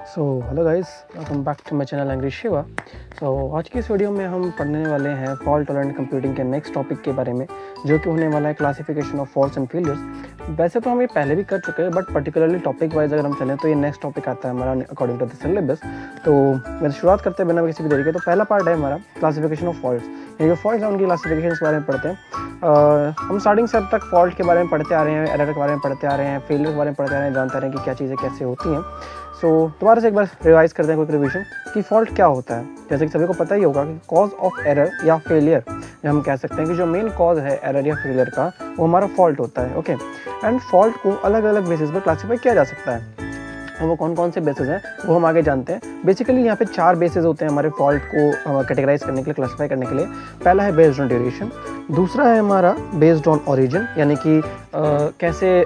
So hello guys, welcome back to my channel angry Shiva. आज की इस वीडियो में हम पढ़ने वाले हैं फॉल्ट टॉलरेंट कंप्यूटिंग के नेक्स्ट टॉपिक के बारे में, जो कि होने वाला है classification of faults and failures. वैसे तो हम ये पहले भी कर चुके हैं, बट पर्टिकुलरली टॉपिक वाइज अगर हम चलें तो ये नेक्स्ट टॉपिक आता है हमारा अकॉर्डिंग टू द सिलेबस। तो मैं शुरुआत करते हैं बिना किसी भी देरी के। तो पहला पार्ट है हमारा क्लासिफिकेशन ऑफ फॉल्ट्स, यानी जो फॉल्ट्स हैं उनकी क्लासिफिकेशन के बारे में पढ़ते हैं। हम स्टार्टिंग से अब तक फॉल्ट के बारे में पढ़ते आ रहे हैं, एरर के बारे में पढ़ते आ रहे हैं, फेलियर के बारे में पढ़ते आ रहे हैं, जानते आ रहे हैं कि क्या चीज़ें कैसे होती हैं। दोबारा से एक बार रिवाइज करते हैं, कोई रिवीजन कि फॉल्ट क्या होता है। जैसे कि सभी को पता ही होगा कि कॉज ऑफ एरर या फेलियर, हम कह सकते हैं कि जो मेन कॉज है एरर या फेलियर का, वो हमारा फॉल्ट होता है। ओके, एंड फॉल्ट को अलग अलग बेसिस पर क्लासीफाई किया जा सकता है। वो कौन कौन से बेसिस हैं वो हम आगे जानते हैं। बेसिकली यहाँ पे 4 बेसिस होते हैं हमारे फॉल्ट को कैटेगराइज करने के लिए, क्लासीफाई करने के लिए। पहला है बेस्ड ऑन ड्यूरेशन, दूसरा है हमारा बेस्ड ऑन ओरिजिन, यानी कि कैसे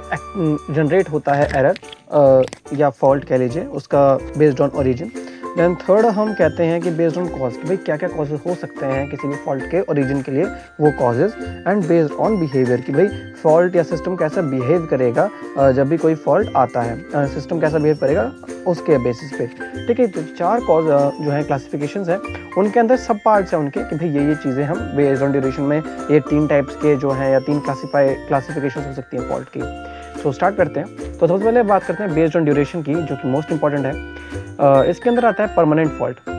जनरेट होता है एरर या फॉल्ट कह लीजिए, उसका based on origin. Then third हम कहते हैं कि बेस्ड ऑन कॉज, कि भाई क्या क्या कॉजेज हो सकते हैं किसी भी फॉल्ट के ओरिजिन के लिए, वो causes. And based on behaviour, कि भाई फॉल्ट या सिस्टम कैसा बिहेव करेगा जब भी कोई फॉल्ट आता है, सिस्टम कैसा बिहेव करेगा उसके बेसिस पे। ठीक है, तो 4 कॉज जो है क्लासिफिकेशंस हैं, उनके अंदर सब पार्ट्स हैं उनके, कि भाई ये चीज़ें हम बेस्ड ऑन ड्यूरेशन में ये 3 टाइप्स के जो हैं या 3 क्लासिफिकेशन हो सकती हैं फॉल्ट की। तो स्टार्ट करते हैं। तो सबसे पहले बात करते हैं बेस्ड ऑन ड्यूरेशन की, जो कि मोस्ट इंपॉर्टेंट है। इसके अंदर आता है परमानेंट फॉल्ट।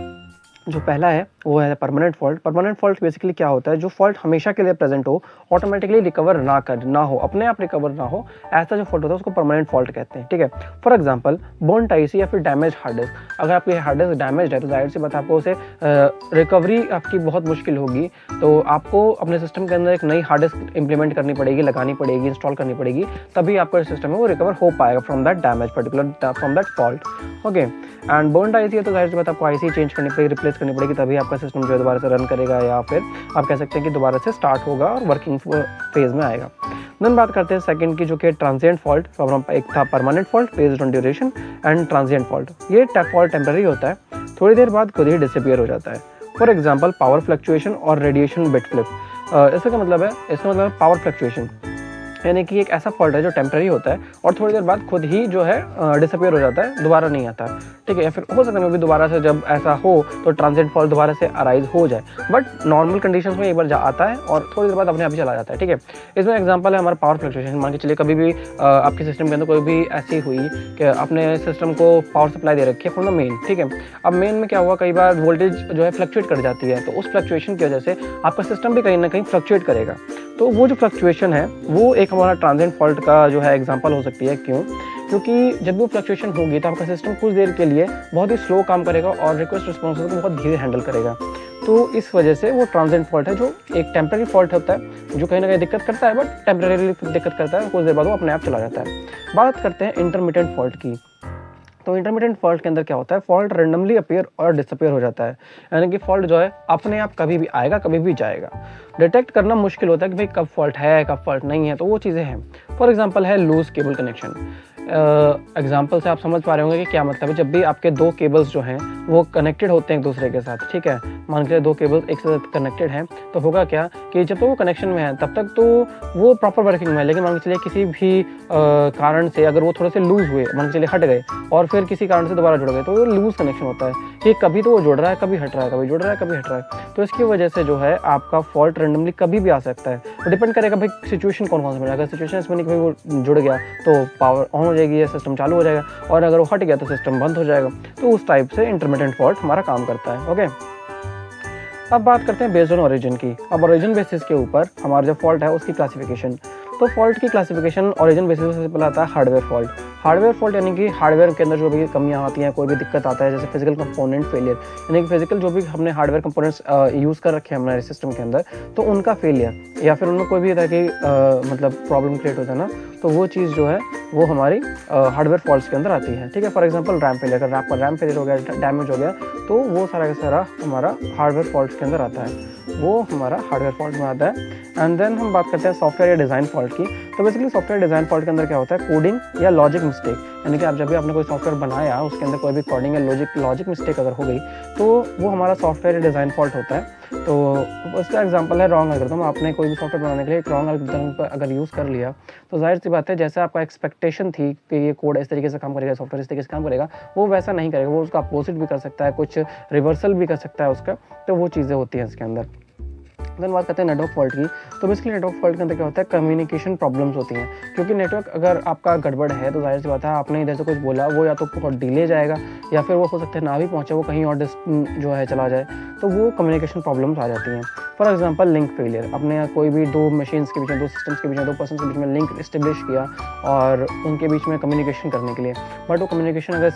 जो पहला है वो है permanent fault. Permanent fault basically क्या होता है, जो फॉल्ट हमेशा के लिए प्रेजेंट हो, ऑटोमेटिकली रिकवर ना हो, अपने आप रिकवर ना हो, ऐसा जो फॉल्ट होता है उसको परमानेंट फॉल्ट कहते हैं। ठीक है, फॉर एग्जांपल बर्न आईसी या फिर डैमेज हार्ड डिस्क। अगर आपकी हार्ड डिस्क डैमेज है तो जाहिर सी बात आपको उसे रिकवरी आपकी बहुत मुश्किल होगी। तो आपको अपने सिस्टम के अंदर एक नई हार्ड डिस्क इंप्लीमेंट करनी पड़ेगी, लगानी पड़ेगी, इंस्टॉल करनी पड़ेगी, तभी आपका सिस्टम है वो रिकवर हो पाएगा from that damage, particular from that fault. Okay, and burn IC है तो जाहिर सी बात आपको आईसी चेंज करनी पड़ेगी, रिप्लेस करनी पड़ेगी, तभी आपका सिस्टम जो है दोबारा से रन करेगा, या फिर आप कह सकते हैं कि दोबारा से स्टार्ट होगा और वर्किंग फेज में आएगा। देन बात करते हैं सेकंड की, जो कि ट्रांजिएंट फॉल्ट। एक था permanent fault based on duration and transient fault. ये फॉल्ट टेम्पररी होता है, थोड़ी देर बाद खुद ही डिसअपीयर हो जाता है। फॉर एग्जाम्पल पावर फ्लक्चुएशन और रेडिएशन बिट फ्लिप। इसका क्या मतलब है? इसका मतलब है पावर फ्लक्चुएशन, यानी कि एक ऐसा फॉल्ट है जो टेम्पररी होता है और थोड़ी देर बाद खुद ही जो है डिसअपीयर हो जाता है, दोबारा नहीं आता। ठीक है, या फिर हो सकता है भी दोबारा से जब ऐसा हो तो ट्रांजिएंट फॉल्ट दोबारा से अराइज हो जाए, बट नॉर्मल कंडीशंस में एक बार आता है और थोड़ी देर बाद अपने आप ही चला जाता है। ठीक है, इसमें एग्जांपल है हमारा पावर फ्लक्चुएशन। मान के चलिए कभी भी आपके सिस्टम के अंदर कोई भी ऐसी हुई कि अपने सिस्टम को पावर सप्लाई दे रखी है फ्रॉम द मेन। ठीक है, अब मेन में क्या हुआ, कई बार वोल्टेज जो है फ्लक्चुएट कर जाती है, तो उस फ्लक्चुएशन की वजह से आपका सिस्टम भी कहीं ना कहीं फ्लक्चुएट करेगा। तो वो जो फ्लक्चुएशन है वो एक हमारा ट्रांजिएंट फॉल्ट का जो है एग्जांपल हो सकती है। क्यों? क्योंकि जब भी वो फ्लक्चुएशन होगी तो आपका सिस्टम कुछ देर के लिए बहुत ही स्लो काम करेगा और रिक्वेस्ट रिस्पॉन्स को बहुत धीरे हैंडल करेगा। तो इस वजह से वो ट्रांजिएंट फॉल्ट है, जो एक टेम्पररी फॉल्ट होता है, जो कहीं ना कहीं दिक्कत करता है, बट टेम्पररीली दिक्कत करता है, कुछ देर बाद वो अपने आप चला जाता है। बात करते हैं इंटरमिटेंट फॉल्ट की। तो इंटरमिटेंट फॉल्ट के अंदर क्या होता है, फॉल्ट रेंडमली अपीयर और डिसअपीयर हो जाता है, यानी कि फॉल्ट जो है अपने आप कभी भी आएगा कभी भी जाएगा। डिटेक्ट करना मुश्किल होता है कि भाई कब फॉल्ट है कब फॉल्ट नहीं है, तो वो चीज़ें हैं। फॉर एग्जांपल है लूज केबल कनेक्शन। एग्जाम्पल से आप समझ पा रहे होंगे कि क्या मतलब है। जब भी आपके 2 केबल्स जो हैं वो कनेक्टेड होते हैं एक दूसरे के साथ, ठीक है, मान के 2 केबल्स एक साथ कनेक्टेड हैं, तो होगा क्या कि जब तो वो कनेक्शन में है तब तक तो वो प्रॉपर वर्किंग में है, लेकिन मान के चलिए किसी भी कारण से अगर वो थोड़े से लूज हुए, मान के चलिए हट गए और फिर किसी कारण से दोबारा जुड़ गए, तो वो लूज कनेक्शन होता है कि कभी तो वो जुड़ रहा है कभी हट रहा है, कभी जुड़ रहा है कभी हट रहा है। तो इसकी वजह से जो है आपका फॉल्ट रेंडमली कभी भी आ सकता है। तो डिपेंड करेगा भाई सिचुएशन कौन कौन सा मिला। अगर सिचुएशन इसमें नहीं कि वो जुड़ गया तो पावर ऑन हो जाएगी या सिस्टम चालू हो जाएगा, और अगर वो हट गया तो सिस्टम बंद हो जाएगा। तो उस टाइप से इंटरमिटेंट फॉल्ट हमारा काम करता है। ओके, अब बात करते हैं बेस्ड ऑन ओरिजिन की। अब ओरिजिन बेसिस के ऊपर हमारा जो फॉल्ट है उसकी क्लासिफिकेशन। तो फॉल्ट की क्लासिफिकेशन ओरिजिन बेसिस से पहले आता है हार्डवेयर फॉल्ट। हार्डवेयर फॉल्ट यानी कि हार्डवेयर के अंदर जो भी कमियां आती हैं, कोई भी दिक्कत आता है, जैसे फिजिकल कंपोनेंट फेलियर, यानी कि फिजिकल जो भी हमने हार्डवेयर कंपोनेंट्स यूज़ कर रखे हैं हमारे सिस्टम के अंदर, तो उनका फेलियर या फिर उनमें कोई भी तरह की मतलब प्रॉब्लम क्रिएट होता है ना, तो वो चीज़ जो है वो हमारी हार्डवेयर फॉल्ट्स के अंदर आती है। ठीक है, फॉर एग्जांपल रैम फेलियर, अगर आपका रैम फेलियर हो गया, डैमेज हो गया, तो वो सारा का सारा हमारा हार्डवेयर फॉल्ट्स के अंदर आता है, वो हमारा हार्डवेयर फॉल्ट में आता है। एंड देन हम बात करते हैं सॉफ्टवेयर या डिज़ाइन फॉल्ट की। तो बेसिकली सॉफ्टवेयर डिज़ाइन फॉल्ट के अंदर क्या होता है, कोडिंग या लॉजिक मिस्टेक, यानी कि आप जब भी आपने कोई सॉफ्टवेयर बनाया उसके अंदर कोई भी कोडिंग या लॉजिक मिस्टेक अगर हो गई तो वो हमारा सॉफ्टवेयर या डिज़ाइन फॉल्ट होता है। तो उसका एग्जांपल है रॉन्ग एल्गोरिथम। आपने कोई भी सॉफ्टवेयर बनाने के लिए एक रॉन्ग एल्गोरिथम अगर यूज़ कर लिया तो जाहिर सी बात है जैसे आपका एक्सपेक्टेशन थी कि ये कोड इस तरीके से काम करेगा, सॉफ्टवेयर इस तरीके से काम करेगा, वो वैसा नहीं करेगा, वो उसका अपोजिट भी कर सकता है, कुछ रिवर्सल भी कर सकता है उसका। तो वो चीज़ें होती हैं इसके अंदर। देन बात करते हैं नेटवर्क फॉल्ट की। तो बेसिकली नेटवर्क फॉल्ट के अंदर क्या होता है, कम्युनिकेशन प्रॉब्लम्स होती हैं, क्योंकि नेटवर्क अगर आपका गड़बड़ है तो जाहिर सी बात है आपने इधर से कुछ बोला वो या तो बहुत डिले जाएगा या फिर वो हो सकता है ना भी पहुंचे, वो कहीं और जो है चला जाए, तो वो कम्युनिकेशन प्रॉब्लम्स आ जाती हैं। फॉर एग्जांपल लिंक फेलियर, आपने कोई भी दो मशीन्स के बीच में, दो सिस्टम्स के बीच में, दो पर्सन के बीच में लिंक इस्टेब्लिश किया और उनके बीच में कम्युनिकेशन करने के लिए, बट वो कम्युनिकेशन अगर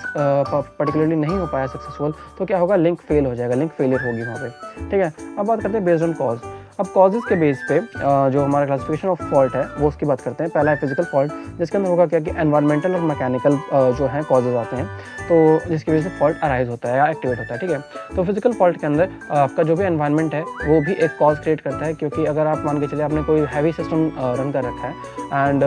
पर्टिकुलरली नहीं हो पाया सक्सेसफुल तो क्या होगा, लिंक फेल हो जाएगा, लिंक फेलियर होगी वहाँ पे। ठीक है, अब बात करते हैं बेस्ड ऑन कॉज। अब कॉजेज़ के बेस पे जो हमारा क्लासिफिकेशन ऑफ फॉल्ट है वो उसकी बात करते हैं। पहला है फिजिकल फॉल्ट, जिसके अंदर होगा क्या कि एनवायरमेंटल और मैकेनिकल जो हैं कॉजेज़ आते हैं, तो जिसकी वजह से फॉल्ट अराइज होता है या एक्टिवेट होता है। ठीक है, तो फिजिकल फॉल्ट के अंदर आपका जो भी एनवायरनमेंट है वो भी एक कॉज क्रिएट करता है, क्योंकि अगर आप मान के चलिए आपने कोई हैवी सिस्टम रन कर रखा है एंड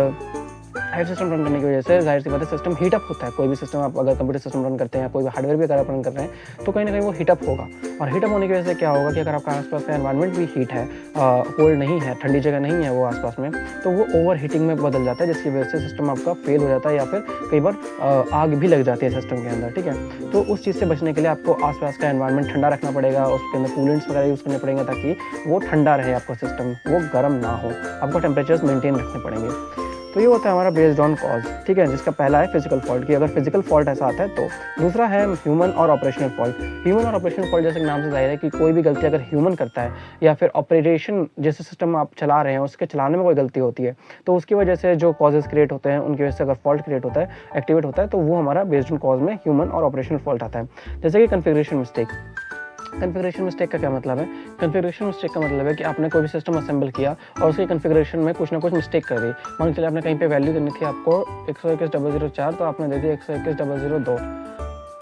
हाई सिस्टम रन करने की वजह से जाहिर सी बात है सिस्टम हीटअप होता है। कोई भी सिस्टम आप अगर कंप्यूटर सिस्टम रन करते हैं, कोई भी हार्डवेयर भी अगर आप रन कर रहे हैं तो कहीं ना कहीं वो हीटअप होगा, और हीटअप होने की वजह से क्या होगा कि अगर आपका आसपास का एनवायरनमेंट भी हीट है, कोल्ड नहीं है, ठंडी जगह नहीं है वो आसपास में, तो वो ओवर हीटिंग में बदल जाता है, जिसकी वजह से सिस्टम आपका फेल हो जाता है या फिर कई बार आग भी लग जाती है सिस्टम के अंदर। ठीक है, तो उस चीज़ से बचने के लिए आपको आसपास का एनवायरनमेंट ठंडा रखना पड़ेगा, उसके अंदर कूलेंट्स वगैरह यूज़ करने पड़ेंगे ताकि वो ठंडा रहे, आपका सिस्टम वो गर्म ना हो, आपको टेम्परेचर्स मेंटेन रखने पड़ेंगे। तो ये होता है हमारा बेस्ड ऑन कॉज। ठीक है, जिसका पहला है फिजिकल फॉल्ट की, अगर फिजिकल फॉल्ट ऐसा आता है तो। दूसरा है ह्यूमन और ऑपरेशनल फॉल्ट। ह्यूमन और ऑपरेशनल फॉल्ट जैसे नाम से जाहिर है कि कोई भी गलती अगर ह्यूमन करता है या फिर ऑपरेशन जैसे सिस्टम आप चला रहे हैं उसके चलाने में कोई गलती होती है तो उसकी वजह से जो कॉजेज क्रिएट होते हैं उनकी वजह से अगर फॉल्ट क्रिएट होता है, एक्टिवेट होता है, तो वो हमारा बेस्ड ऑन कॉज में ह्यूमन और ऑपरेशनल फॉल्ट आता है। जैसे कि कन्फिगरेशन मिस्टेक। कन्फिगरेशन मिस्टेक का क्या मतलब है, कन्फिगरेशन मिस्टेक का मतलब है कि आपने कोई भी सिस्टम असेंबल किया और उसके कन्फिगरेशन में कुछ ना कुछ मिस्टेक कर दी। मान के चलिए आपने कहीं पे वैल्यू देनी थी आपको 121.004 तो आपने दे दी 121.002।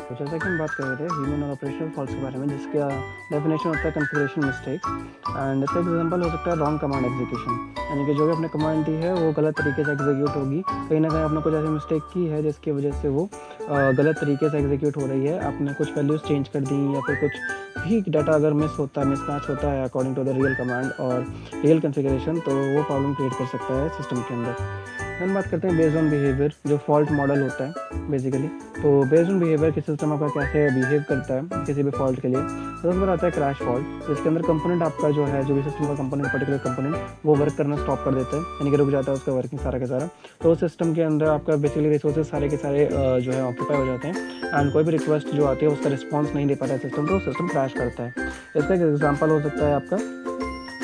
तो जैसा कि हम बात कर रहे थे ह्यूमन और ऑपरेशनल फॉल्ट्स के बारे में, जिसका डेफिनेशन होता है कन्फिगरेशन मिस्टेक। एंड इसका एग्जांपल हो सकता है रॉन्ग कमांड एग्जीक्यूशन, यानी कि जो भी आपने कमांड दी है वो गलत तरीके से एग्जीक्यूट होगी, कहीं ना कहीं आपने कुछ ऐसी मिस्टेक की है जिसकी वजह से वो गलत तरीके से एग्जीक्यूट हो रही है। आपने कुछ वैल्यूज़ चेंज कर दी या फिर कुछ भी डाटा अगर मिस होता है, मिसमैच होता है according to the real command और रियल कन्फिगरेशन, तो वो प्रॉब्लम क्रिएट कर सकता है सिस्टम के अंदर। हम बात करते हैं बेस्ड ऑन बिहेवियर, जो फॉल्ट मॉडल होता है बेसिकली। तो बेस्ड ऑन बिहेवियर कि सिस्टम आपका कैसे बिहेव करता है किसी भी फॉल्ट के लिए। तो उसमें आता है क्रैश फॉल्ट, जिसके अंदर कंपोनेंट आपका जो है, जो भी सिस्टम का कंपोनेंट, पर्टिकुलर कंपोनेंट वो वर्क करना स्टॉप कर देता है, यानी कि रुक जाता है उसका वर्किंग सारा का सारा। तो उस सिस्टम के अंदर आपका बेसिकली रिसोर्सेज सारे के सारे जो है ऑक्यूपाई हो जाते हैं एंड कोई भी रिक्वेस्ट जो आती है उसका रिस्पॉन्स नहीं दे पाता है सिस्टम, तो सिस्टम क्रैश करता है। इसका एक एग्जाम्पल हो सकता है आपका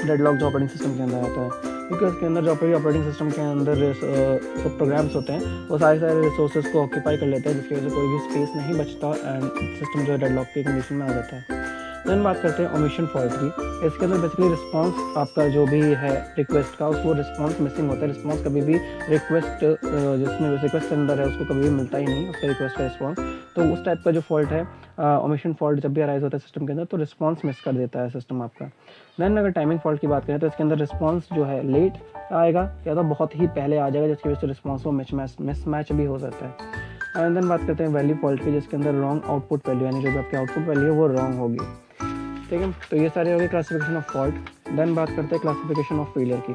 डेडलॉक जो ऑपरेटिंग सिस्टम के अंदर आता है, क्योंकि उसके अंदर जो ऑपरेटिंग सिस्टम के अंदर सब प्रोग्राम्स होते हैं वो सारे रिसोर्सेज को ऑक्यूपाई कर लेते हैं, जिसकी वजह से कोई भी स्पेस नहीं बचता एंड सिस्टम जो है डेडलॉक की कंडीशन में आ जाता है। देन बात करते हैं ओमिशन फॉल्ट की। इसके अंदर बेसिकली रिस्पांस आपका जो भी है रिक्वेस्ट का, उसको रिस्पांस मिसिंग होता है। रिस्पांस कभी भी रिक्वेस्ट जिसमें रिक्वेस्ट के अंदर है उसको कभी भी मिलता ही नहीं उसका रिक्वेस्ट का रिस्पांस। तो उस टाइप का जो फॉल्ट है ओमिशन फॉल्ट जब भी अराइज होता है सिस्टम के अंदर तो रिस्पांस मिस कर देता है सिस्टम आपका। देन अगर टाइमिंग फॉल्ट की बात करें तो इसके अंदर रिस्पांस जो है लेट आएगा या तो बहुत ही पहले आ जाएगा, जिसकी वजह से रिस्पांस वो मिसमैच भी हो सकता है। एंड देन बात करते हैं वैल्यू फॉल्ट की, जिसके अंदर रॉन्ग आउटपुट वैल्यू, यानी जो भी आपकी आउटपुट वैल्यू है वो रॉन्ग होगी। ठीक है, तो ये सारे हो गए क्लासिफिकेशन ऑफ फॉल्ट। देन बात करते हैं क्लासिफिकेशन ऑफ फेलियर की।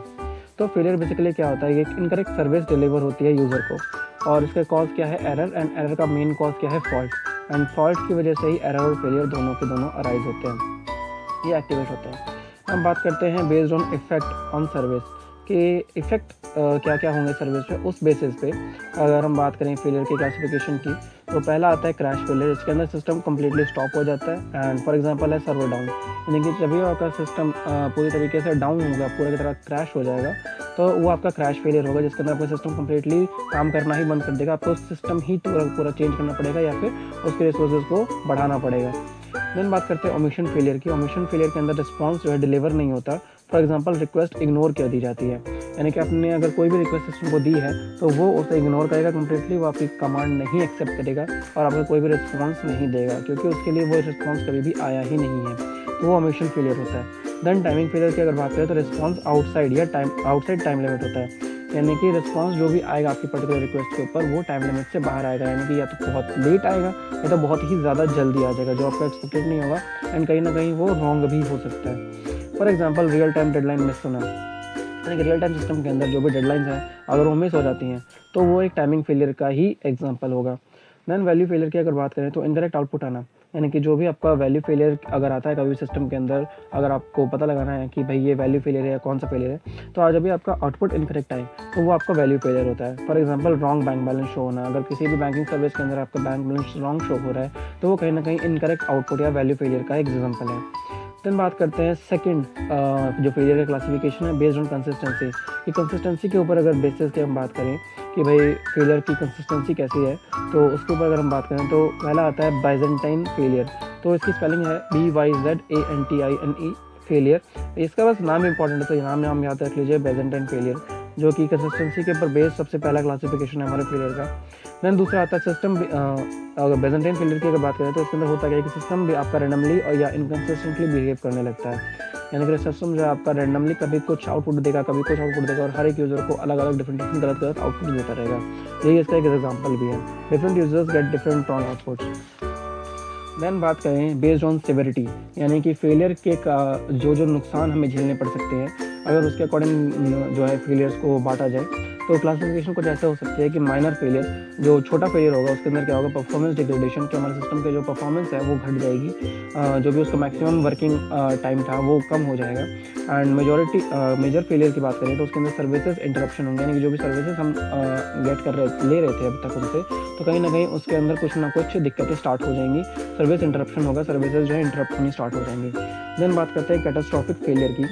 तो फेलियर बेसिकली क्या होता है, ये इनकरेक्ट सर्विस डिलीवर होती है यूज़र को, और इसका कॉज क्या है, एरर, एंड एरर का मेन कॉज क्या है, फॉल्ट। एंड फॉल्ट की वजह से ही एरर और फेलियर दोनों के दोनों अराइज होते हैं, ये एक्टिवेट होते हैं। हम बात करते हैं based on effect on service कि इफेक्ट क्या क्या होंगे सर्विस पे। उस बेसिस पे अगर हम बात करें फेलियर की क्लासिफिकेशन की, तो पहला आता है क्रैश फेलियर। इसके अंदर सिस्टम कम्प्लीटली स्टॉप हो जाता है एंड फॉर एग्जांपल है सर्वर डाउन, यानी कि जब भी आपका सिस्टम पूरी तरीके से डाउन होगा, पूरी तरह क्रैश हो जाएगा, तो वो आपका क्रैश फेलियर होगा, जिसके अंदर आपका सिस्टम कम्प्लीटली काम करना ही बंद कर देगा। आपको सिस्टम ही पूरा चेंज करना पड़ेगा या फिर उसके रिसोर्सेज को बढ़ाना पड़ेगा। देन बात करते हैं ओमिशन फेलियर की। ओमिशन फेलियर के अंदर रिस्पॉन्स जो है डिलीवर नहीं होता। फॉर एग्जांपल रिक्वेस्ट इग्नोर कर दी जाती है, यानी कि आपने अगर कोई भी रिक्वेस्ट सिस्टम को दी है तो वो उसे इग्नोर करेगा कम्प्लीटली, वो आपकी कमांड नहीं एक्सेप्ट करेगा और आपको कोई भी रिस्पॉन्स नहीं देगा, क्योंकि उसके लिए वो रिस्पॉन्स कभी भी आया ही नहीं है, तो वो ओमिशन फेलियर होता है। देन टाइमिंग फेलियर की अगर बात करें तो रिस्पॉन्स आउटसाइड टाइम लिमिट होता है, यानी कि रिस्पॉन्स जो भी आएगा आपकी पर्टिकुलर रिक्वेस्ट के ऊपर वो टाइम लिमिट से बाहर आएगा, यानी कि या तो बहुत लेट आएगा या तो बहुत ही ज़्यादा जल्दी आ जाएगा जो आपका एक्सपेक्टेड नहीं होगा, एंड कहीं ना कहीं वो रॉन्ग भी हो सकता है। For example real time deadline miss होना, यानी कि रियल टाइम सिस्टम के अंदर जो भी डेडलाइंस हैं अगर वो मिस हो जाती हैं तो वो एक टाइमिंग फेलियर का ही एग्जाम्पल होगा। देन वैल्यू फेलियर की अगर बात करें तो इनकरेक्ट आउटपुट आना, यानी कि जो भी आपका वैल्यू फेलियर अगर आता है कभी सिस्टम के अंदर, अगर आपको पता लगाना है कि भाई ये वैल्यू फेलियर है या कौन सा फेलियर है, तो आज अभी आपका आउटपुट इनकरेक्ट आए तो वो आपका वैल्यू फेलियर होता है। For example wrong bank balance show होना, अगर किसी भी बैंकिंग सर्विस के अंदर आपका बैंक बैलेंस रॉन्ग शो हो रहा है तो वो कहीं ना कहीं इनकरेक्ट आउटपुट या वैल्यू फेलियर का एग्जाम्पल है। देन बात करते हैं सेकंड जो फेलियर का क्लासिफिकेशन है बेस्ड ऑन कंसिस्टेंसी, कि कंसिस्टेंसी के ऊपर अगर बेसिस की हम बात करें कि भाई फेलियर की कंसिस्टेंसी कैसी है, तो उसके ऊपर अगर हम बात करें तो पहला आता है बाइजेंटाइन फेलियर। तो इसकी स्पेलिंग है BYZANTINE फेलियर। इसका बस नाम इंपॉर्टेंट है तो नाम याद रख लीजिए, बाइजेंटाइन फेलियर, जो कि कंसिस्टेंसी के ऊपर बेस्ड सबसे पहला क्लासिफिकेशन है हमारे फेलियर का। देन दूसरा आता है सिस्टम, अगर बाइजेंटाइन फेलियर की अगर बात करें तो इसके अंदर होता है कि सिस्टम भी आपका रैंडमली और या इनकन्सिस्टेंटली बिहेव करने लगता है, यानी कि सिस्टम जो है आपका रैंडमली कभी कुछ आउटपुट देगा कभी कुछ आउटपुट देगा और हर एक यूज़र को अलग अलग डिफरेंट गलत आउटपुट देता रहेगा। यही इसका एक एग्जाम्पल भी है, different users get different wrong outputs. Then बात करें बेस्ड ऑन सिविरिटी, यानी कि फेलियर के जो नुकसान हमें झेलने पड़ सकते हैं अगर उसके अकॉर्डिंग जो है फेलियर्स को बांटा जाए तो क्लासिफिकेशन कुछ ऐसे हो सकती है कि माइनर फेलियर, जो छोटा फेलियर होगा उसके अंदर क्या होगा, परफॉर्मेंस डिग्रेडेशन, कि हमारे सिस्टम के जो परफॉर्मेंस है वो घट जाएगी, जो भी उसका मैक्सिमम वर्किंग टाइम था वो कम हो जाएगा। एंड मेजर फेलियर की बात करें तो उसके अंदर सर्विसेज इंटरप्शन होंगे, यानी कि जो भी सर्विसेज हम ले रहे थे अब तक उनसे, तो कहीं ना कहीं उसके अंदर कुछ ना कुछ दिक्कतें स्टार्ट हो जाएंगी, सर्विस इंटरप्शन होगा, सर्विसेज जो है इंटरप्ट होनी स्टार्ट हो जाएंगी। देन बात करते हैं कैटास्ट्रॉफिक फेलियर की।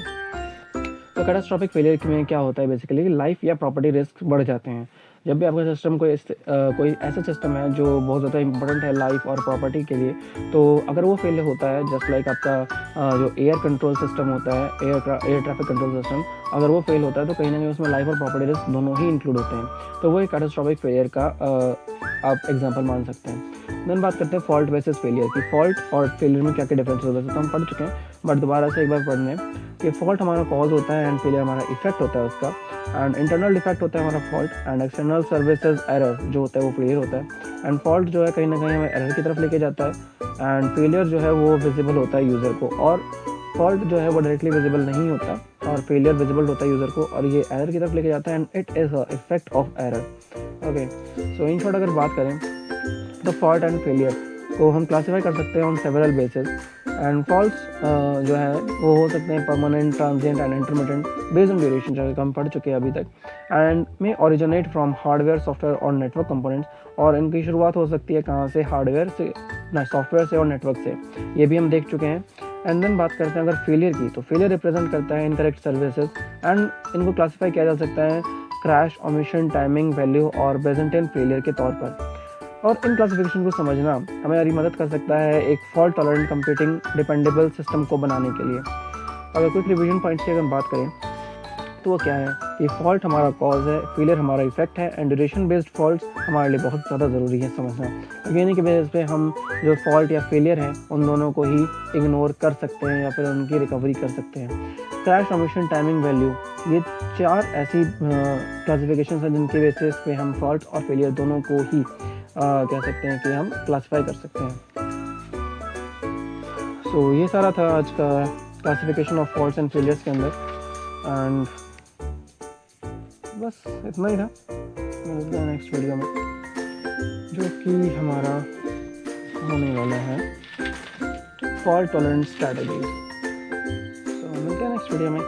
तो कैटास्ट्रॉफिक फेलियर में क्या होता है बेसिकली कि लाइफ या प्रॉपर्टी रिस्क बढ़ जाते हैं। जब भी आपका सिस्टम कोई ऐसा सिस्टम है जो बहुत ज़्यादा इंपॉर्टेंट है लाइफ और प्रॉपर्टी के लिए, तो अगर वो फेलियर होता है, जस्ट लाइक आपका जो एयर कंट्रोल सिस्टम होता है, एयर ट्रैफिक कंट्रोल सिस्टम, अगर वो फेल होता है तो कहीं ना कहीं उसमें लाइफ और प्रॉपर्टी रिस्क दोनों ही इंक्लूड होते हैं, तो वो एक कैटास्ट्रॉफिक फेलियर का आप एग्जाम्पल मान सकते हैं। देन बात करते हैं फॉल्ट बेसिस फेलियर की। फॉल्ट और फेलियर में क्या क्या डिफरेंस होता है तो हम पढ़ चुके हैं, बट दोबारा से एक बार पढ़ लें कि फॉल्ट हमारा कॉज होता है एंड फेलियर हमारा इफेक्ट होता है उसका, एंड इंटरनल डिफेक्ट होता है हमारा fault, and external services error जो होता है वो फेलियर होता है। एंड फॉल्ट जो है कहीं ना कहीं हमें एरर की तरफ लेके जाता है, एंड फेलियर जो है वो विजिबल होता है यूज़र को, और फॉल्ट जो है वो डायरेक्टली विजिबल नहीं होता और फेलियर विजिबल होता है यूज़र को और ये एरर की तरफ लेके जाता है, and it is a effect of error. Okay, so in short अगर बात करें तो फॉल्ट एंड फेलियर को हम क्लासीफाई कर सकते हैं on several basis. And faults जो है वो हो सकते हैं permanent, transient and intermittent based on duration, जो हम पढ़ चुके हैं अभी तक, एंड में ओरिजिनेट फ्रॉम हार्डवेयर, सॉफ्टवेयर और नेटवर्क कंपोनेंट्स, और इनकी शुरुआत हो सकती है कहाँ से, हार्डवेयर से, सॉफ्टवेयर से और नेटवर्क से, ये भी हम देख चुके हैं। एंड देन बात करते हैं अगर फेलियर की, तो फेलियर रिप्रेजेंट करता है इनकरेक्ट सर्विसेज, एंड इनको क्लासीफाई किया जा सकता है क्रैश, ओमिशन, टाइमिंग, वैल्यू और बेजेंटाइन फेलियर के तौर पर। और इन क्लासिफिकेशन को समझना हमारी मदद कर सकता है एक fault tolerant computing dependable system को बनाने के लिए। अगर क्विक रिवीजन पॉइंट्स की अगर हम बात करें तो वो क्या है कि फॉल्ट हमारा कॉज है, फेलियर हमारा इफेक्ट है, एंड ड्यूरेशन बेस्ड फॉल्ट्स हमारे लिए बहुत ज़्यादा ज़रूरी है समझना, क्योंकि इन्हीं की बेसिस पे हम जो फॉल्ट या फेलियर है उन दोनों को ही इग्नोर कर सकते हैं या फिर उनकी रिकवरी कर सकते हैं। क्रैश, ओमिशन, टाइमिंग, वैल्यू, ये 4 ऐसी क्लासिफिकेशन हैं जिनके बेसिस पे हम फॉल्ट और फेलियर दोनों को ही कह सकते हैं कि हम क्लासीफाई कर सकते हैं। सो ये सारा था आज का classification of faults and failures के अंदर, एंड बस इतना ही था। मिलते हैं नेक्स्ट वीडियो में जो कि हमारा होने वाला है फॉल्ट टॉलरेंस स्ट्रैटेजीज। सो मिलते हैं नेक्स्ट वीडियो में।